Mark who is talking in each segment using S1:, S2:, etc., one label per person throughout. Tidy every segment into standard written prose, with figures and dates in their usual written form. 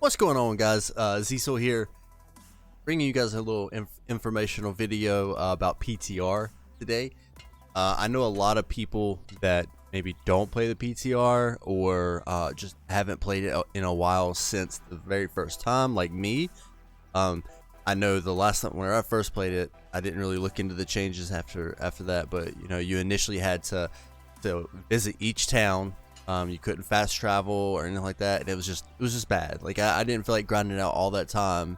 S1: What's going on, guys? Xecil here, bringing you guys a little informational video about PTR today. I know a lot of people that maybe don't play the PTR or just haven't played it in a while since the very first time, like me. I know the last time when I first played it, I didn't really look into the changes after that, but you initially had to visit each town. You couldn't fast travel or anything like that, and it was just bad. Like I didn't feel like grinding out all that time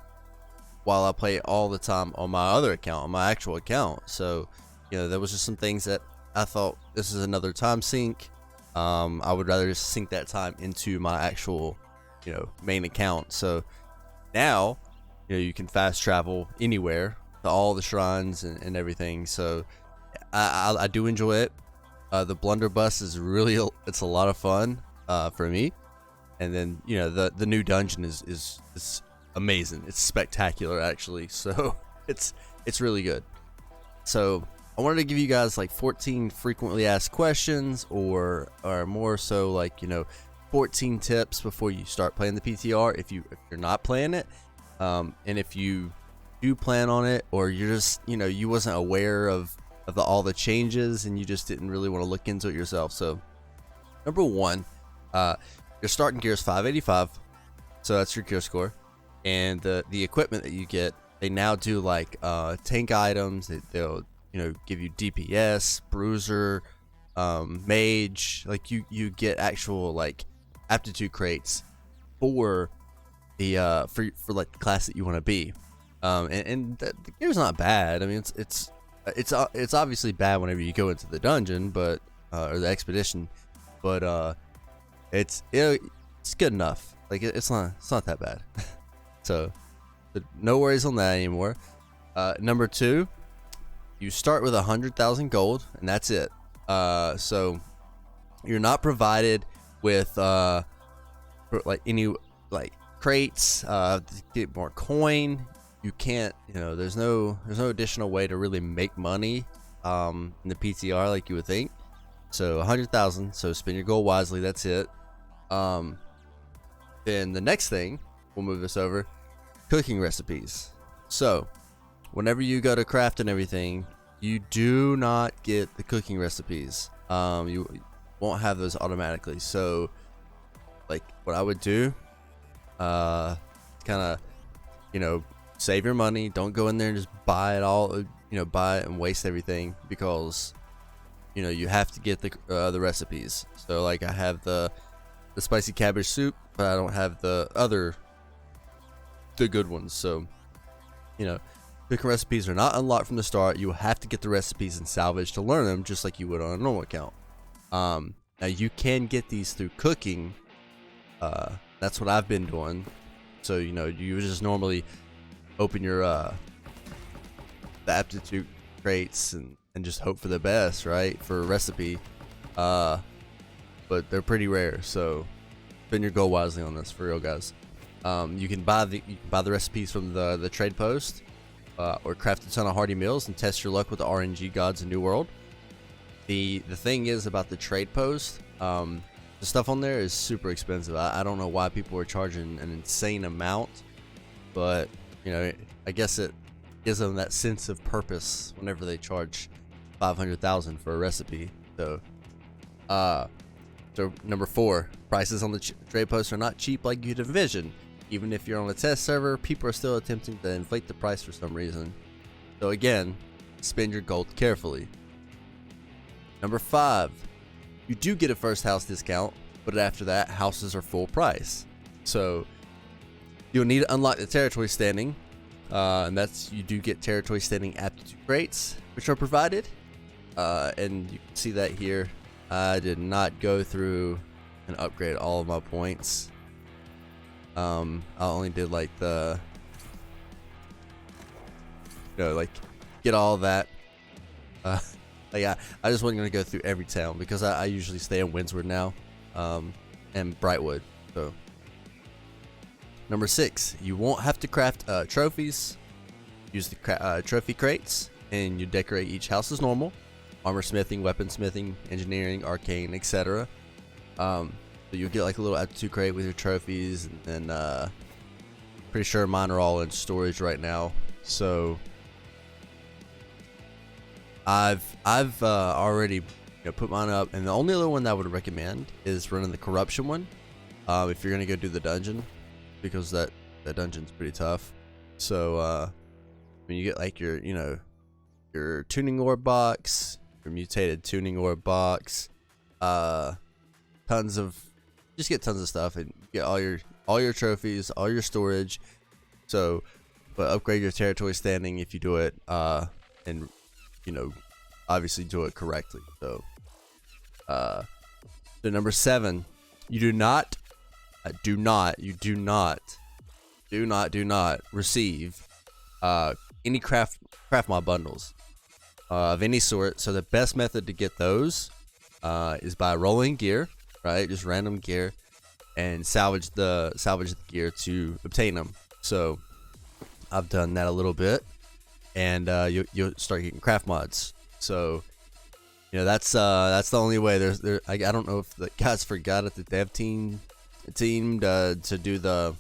S1: while I play all the time on my other account, on my actual account. So there was just some things that I thought, this is another time sink. I would rather just sink that time into my actual main account. So now you can fast travel anywhere to all the shrines and everything. So I do enjoy it. The blunderbuss is it's a lot of fun for me. And then the new dungeon is amazing. It's spectacular, actually. So it's really good. So I wanted to give you guys like 14 frequently asked questions, or more so like 14 tips before you start playing the PTR if you're not playing it. And if you do plan on it, or you're just you wasn't aware of all the changes and you just didn't really want to look into it yourself. So number one, your starting gear is 585, so that's your gear score. And the equipment that you get, they now do like tank items. They'll give you DPS, bruiser, mage. Like you get actual like aptitude crates for the for like the class that you want to be. And the gear's not bad. I mean, it's obviously bad whenever you go into the dungeon, but or the expedition, but it's good enough. Like it's not that bad. So no worries on that anymore. Number two, you start with 100,000 gold, and that's it. So you're not provided with like any like crates to get more coin. You can't, there's no additional way to really make money in the PTR like you would think. So 100,000, so spend your gold wisely. That's it. Then the next thing, we'll move this over, cooking recipes. So whenever you go to craft and everything, you do not get the cooking recipes. You won't have those automatically. So like what I would do, kind of save your money. Don't go in there and just buy it all, buy it and waste everything, because you have to get the recipes. So like I have the spicy cabbage soup, but I don't have the good ones. So cooking recipes are not unlocked from the start. You will have to get the recipes in salvage to learn them, just like you would on a normal account. Now you can get these through cooking. That's what I've been doing. So you just normally open your the aptitude crates and just hope for the best, right, for a recipe. But they're pretty rare, so spend your gold wisely on this, for real, guys. You can buy the recipes from the trade post, or craft a ton of hearty meals and test your luck with the RNG gods in New World. The thing is about the trade post, the stuff on there is super expensive. I don't know why people are charging an insane amount, but I guess it gives them that sense of purpose whenever they charge 500,000 for a recipe. So number four, prices on the trade posts are not cheap like you'd envision. Even if you're on a test server, people are still attempting to inflate the price for some reason. So again, spend your gold carefully. Number five, you do get a first house discount, but after that, houses are full price. So you'll need to unlock the territory standing, and you do get territory standing aptitude crates, which are provided. And you can see that here. I did not go through and upgrade all of my points. I only did like like get all that. Like I just wasn't gonna go through every town, because I usually stay in Windsor now, and Brightwood. So number six, you won't have to craft trophies. Use the trophy crates, and you decorate each house as normal. Armor smithing, weapon smithing, engineering, arcane, etc. So you'll get like a little aptitude crate with your trophies, and then pretty sure mine are all in storage right now. So I've already put mine up, and the only other one that I would recommend is running the corruption one. If you're gonna go do the dungeon, because that dungeon's pretty tough. So when you get like your your tuning ore box, your mutated tuning ore box, tons of stuff, and get all your trophies, all your storage. So but upgrade your territory standing if you do it, and obviously do it correctly. So so number 7, you do not receive any craft mod bundles of any sort. So the best method to get those is by rolling gear, right? Just random gear, and salvage the gear to obtain them. So I've done that a little bit, and you'll start getting craft mods. So that's the only way. I don't know if the guys forgot at the dev team to do the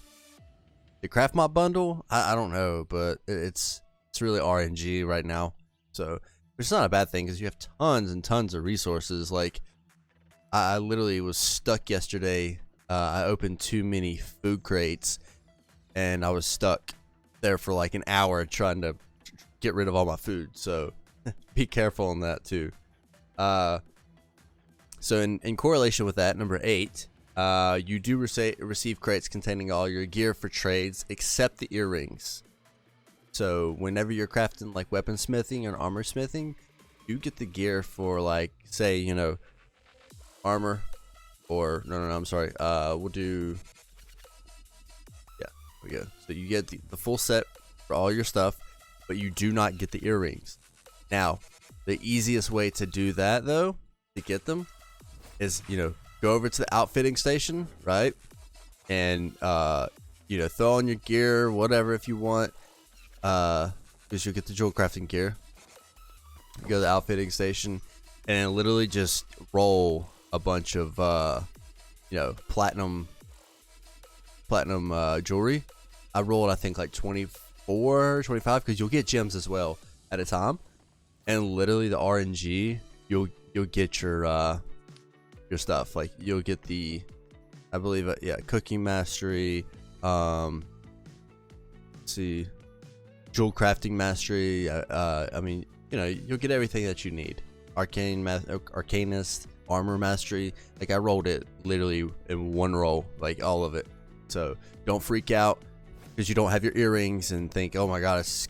S1: craft mod bundle. I don't know, but it's really RNG right now. So it's not a bad thing, because you have tons and tons of resources. Like I literally was stuck yesterday. I opened too many food crates, and I was stuck there for like an hour trying to get rid of all my food. So be careful on that too. So in correlation with that, number 8, you do receive crates containing all your gear for trades except the earrings. So whenever you're crafting like weaponsmithing and armor smithing, you get the gear for, like, say, armor, or no, I'm sorry. We'll do, yeah, there we go. So you get the full set for all your stuff, but you do not get the earrings. Now, the easiest way to do that, though, to get them, is go over to the outfitting station, right? And throw on your gear, whatever, if you want, because you'll get the jewel crafting gear. You go to the outfitting station and literally just roll a bunch of platinum jewelry. I rolled, I think, like 24, 25, because you'll get gems as well at a time. And literally the RNG, you'll get your stuff. Like you'll get the, I believe, cooking mastery, let's see, jewel crafting mastery. I mean, you'll get everything that you need. Arcanist, armor mastery. Like I rolled it literally in one roll, like all of it. So don't freak out because you don't have your earrings and think, oh my god, it's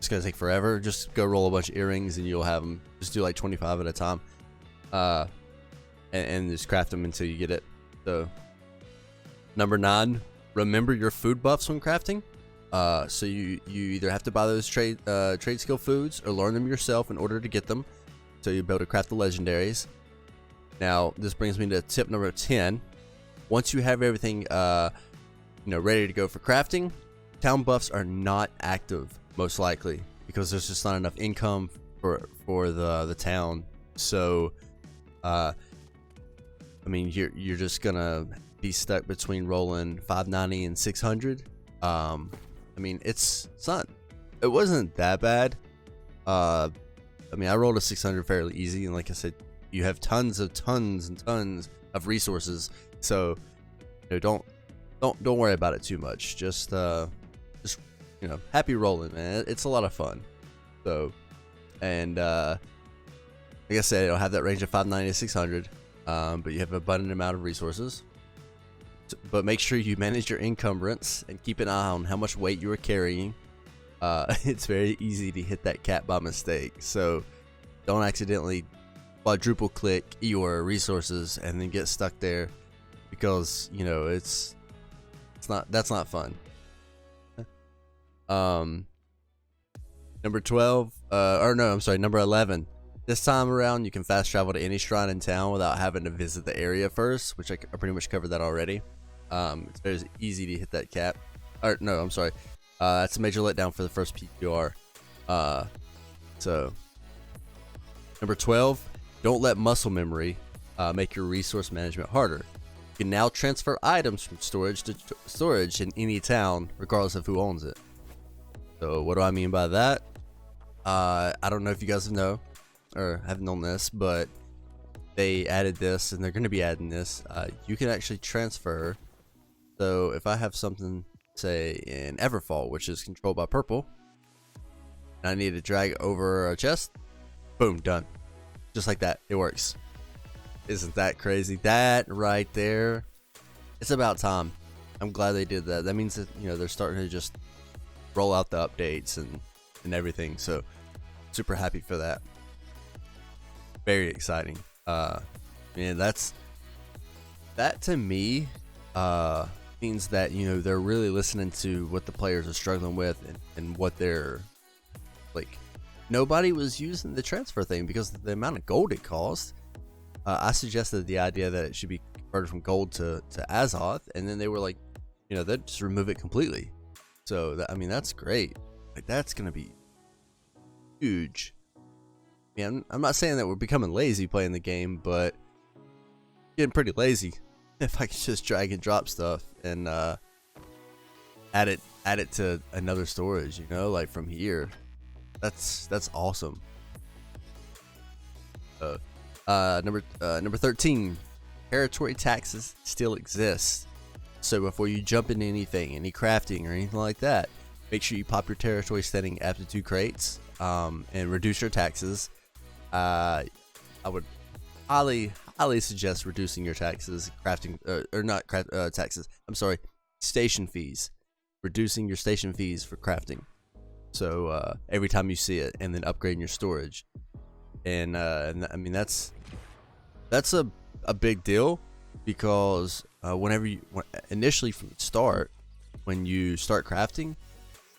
S1: gonna take forever. Just go roll a bunch of earrings and you'll have them. Just do like 25 at a time, and just craft them until you get it. So number 9, remember your food buffs when crafting. So you either have to buy those trade skill foods or learn them yourself in order to get them, so you'll be able to craft the legendaries. Now this brings me to tip number 10. Once you have everything ready to go for crafting, town buffs are not active, most likely, because there's just not enough income for the town. So I mean, you're just gonna be stuck between rolling 590 and 600. I mean, it wasn't that bad. I mean, I rolled a 600 fairly easy, and like I said, you have tons and tons of resources. So don't worry about it too much. Just happy rolling, man. It's a lot of fun. So, and like I said, it'll have that range of 590 to 600, but you have an abundant amount of resources. But make sure you manage your encumbrance and keep an eye on how much weight you are carrying. It's very easy to hit that cap by mistake, so don't accidentally quadruple click your resources and then get stuck there, because that's not fun. Number 12, number 11. This time around, you can fast travel to any shrine in town without having to visit the area first, which I pretty much covered that already. It's very easy to hit that cap. Or no, I'm sorry. That's a major letdown for the first PQR. So number 12, don't let muscle memory make your resource management harder. You can now transfer items from storage to storage in any town, regardless of who owns it. So what do I mean by that? I don't know if you guys know or have known this, but they added this, and they're going to be adding this. You can actually transfer. So if I have something, say in Everfall, which is controlled by purple, and I need to drag over a chest, boom, done. Just like that, it works. Isn't that crazy? That right there, it's about time. I'm glad they did that. That means that, you know, they're starting to just roll out the updates and everything. So super happy for that. Very exciting. Man, that to me means that, you know, they're really listening to what the players are struggling with and what they're like. Nobody was using the transfer thing because of the amount of gold it cost. I suggested the idea that it should be converted from gold to Azoth, and then they were like, you know, they'd just remove it completely. So that, I mean, that's great. Like, that's gonna be huge. Yeah, I'm not saying that we're becoming lazy playing the game, but getting pretty lazy. If I could just drag and drop stuff and add it to another storage, you know, like from here, that's awesome. Number 13, territory taxes still exist. So before you jump into anything, any crafting or anything like that, make sure you pop your territory setting aptitude crates and reduce your taxes. I would highly suggest reducing your taxes, crafting or not taxes. I'm sorry, station fees. Reducing your station fees for crafting. So every time you see it, and then upgrading your storage. And I mean, that's a big deal, because whenever you initially from the start, when you start crafting,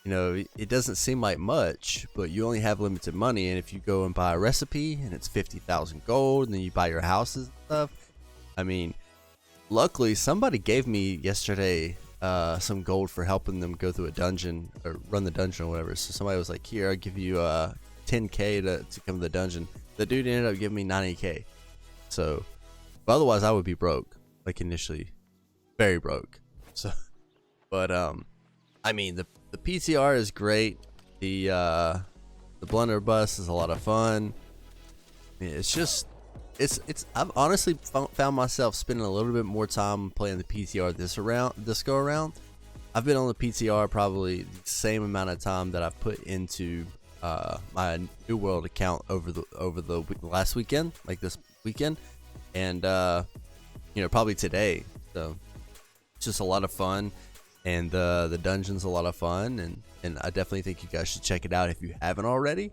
S1: you know, it doesn't seem like much, but you only have limited money. And if you go and buy a recipe and it's 50,000 gold, and then you buy your houses and stuff, I mean, luckily somebody gave me yesterday some gold for helping them go through a dungeon or run the dungeon or whatever. So somebody was like, here, I'll give you 10k to come to the dungeon. The dude ended up giving me 90k. So, but otherwise I would be broke, like initially, very broke. So, but I mean, the PTR is great. The blunderbuss is a lot of fun. I mean, it's just, I've honestly found myself spending a little bit more time playing the PTR this go around. I've been on the PTR probably the same amount of time that I've put into my New World account over the last weekend, like this weekend, and you know, probably today. So it's just a lot of fun, and the dungeon's a lot of fun, and I definitely think you guys should check it out if you haven't already.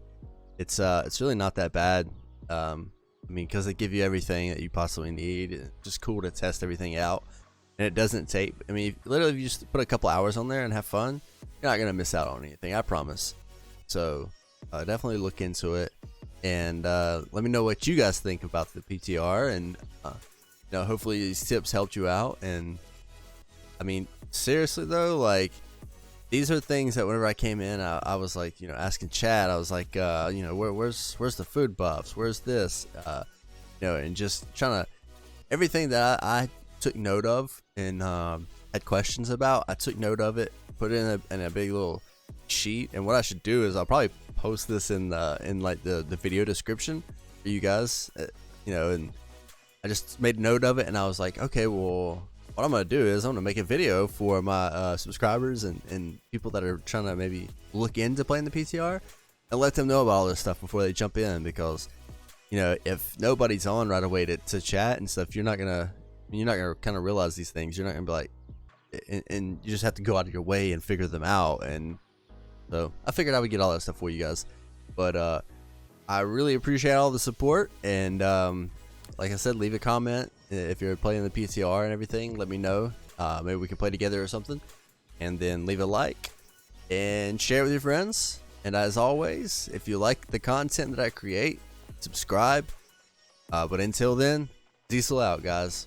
S1: It's really not that bad. I mean, because they give you everything that you possibly need. It's just cool to test everything out, and it doesn't take. I mean, literally, if you just put a couple hours on there and have fun, you're not gonna miss out on anything. I promise. So definitely look into it, and let me know what you guys think about the PTR, and you know, hopefully these tips helped you out. And I mean, seriously though, like, these are things that whenever I came in, I was like, you know, asking chat. I was like, you know, where's the food buffs? Where's this? You know, and just trying to, everything that I took note of and had questions about, I took note of it, put it in a big little sheet. And what I should do is I'll probably post this in like the video description for you guys, you know. And I just made a note of it, and I was like, okay, well, what I'm gonna do is I'm gonna make a video for my subscribers and people that are trying to maybe look into playing the PTR, and let them know about all this stuff before they jump in. Because, you know, if nobody's on right away to chat and stuff, you're not gonna kind of realize these things. You're not gonna be like, and you just have to go out of your way and figure them out. And so I figured I would get all that stuff for you guys. But I really appreciate all the support, and like I said, leave a comment if you're playing the PTR and everything. Let me know. Maybe we can play together or something. And then leave a like and share it with your friends. And as always, if you like the content that I create, subscribe. But until then, Xecil out, guys.